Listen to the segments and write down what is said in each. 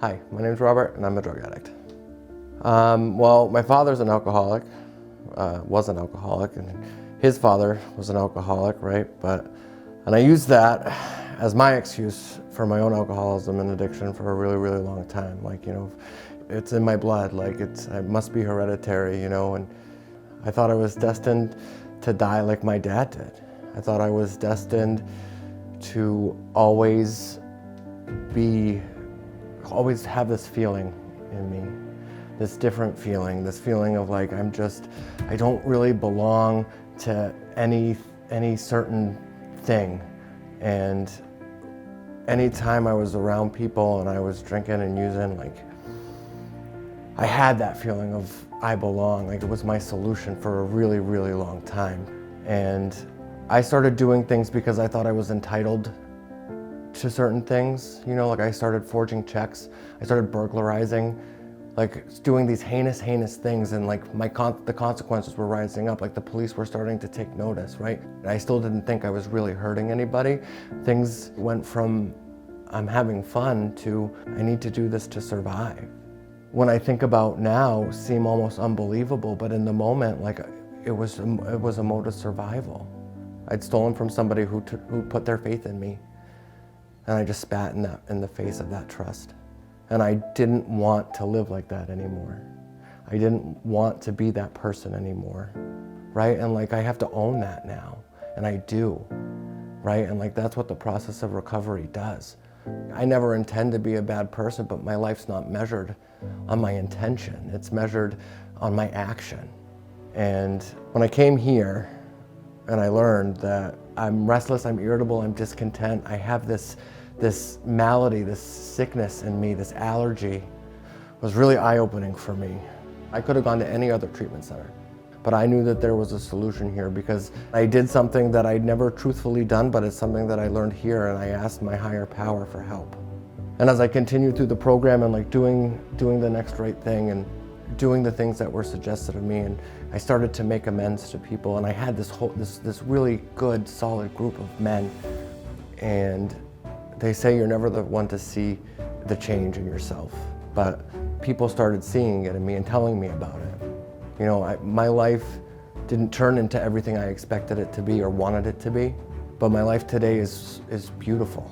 Hi, my name's Robert and I'm a drug addict. Well, my father's an alcoholic, was an alcoholic, and his father was an alcoholic, right? And I used that as my excuse for my own alcoholism and addiction for a really, really long time. Like, it's in my blood, like it must be hereditary, and I thought I was destined to die like my dad did. I thought I was destined to always have this feeling in me, this different feeling, this feeling of like I don't really belong to any certain thing. And anytime I was around people and I was drinking and using, like, I had that feeling of I belong, like it was my solution for a really, really long time. And I started doing things because I thought I was entitled to certain things, like I started forging checks, I started burglarizing, like doing these heinous things, and like the consequences were rising up, like the police were starting to take notice, right? I still didn't think I was really hurting anybody. Things went from I'm having fun to I need to do this to survive. When I think about now, seem almost unbelievable, but in the moment, like it was a mode of survival. I'd stolen from somebody who put their faith in me. And I just spat in the face of that trust. And I didn't want to live like that anymore. I didn't want to be that person anymore, right? And like I have to own that now, and I do, right? And like that's what the process of recovery does. I never intend to be a bad person, but my life's not measured on my intention. It's measured on my action. And when I came here and I learned that I'm restless, I'm irritable, I'm discontent, I have this malady, this sickness in me, this allergy, was really eye-opening for me. I could have gone to any other treatment center, but I knew that there was a solution here because I did something that I'd never truthfully done, but it's something that I learned here, and I asked my higher power for help. And as I continued through the program and like doing the next right thing and doing the things that were suggested of me, and I started to make amends to people, and I had this really good, solid group of men. And they say you're never the one to see the change in yourself, but people started seeing it in me and telling me about it. My life didn't turn into everything I expected it to be or wanted it to be, but my life today is beautiful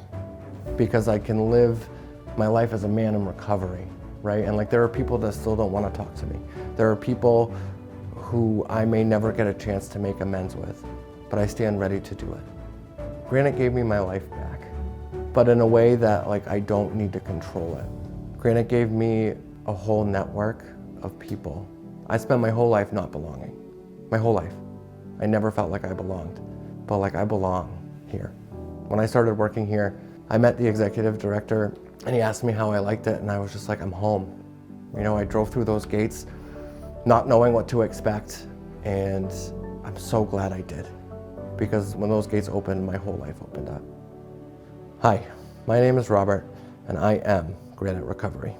because I can live my life as a man in recovery, right? And like there are people that still don't want to talk to me. There are people who I may never get a chance to make amends with, but I stand ready to do it. Granite gave me my life back, but in a way that like I don't need to control it. Granite gave me a whole network of people. I spent my whole life not belonging. My whole life. I never felt like I belonged, but like I belong here. When I started working here, I met the executive director and he asked me how I liked it, and I was just like, I'm home. I drove through those gates not knowing what to expect, and I'm so glad I did, because when those gates opened, my whole life opened up. Hi, my name is Robert, and I am Granite Recovery.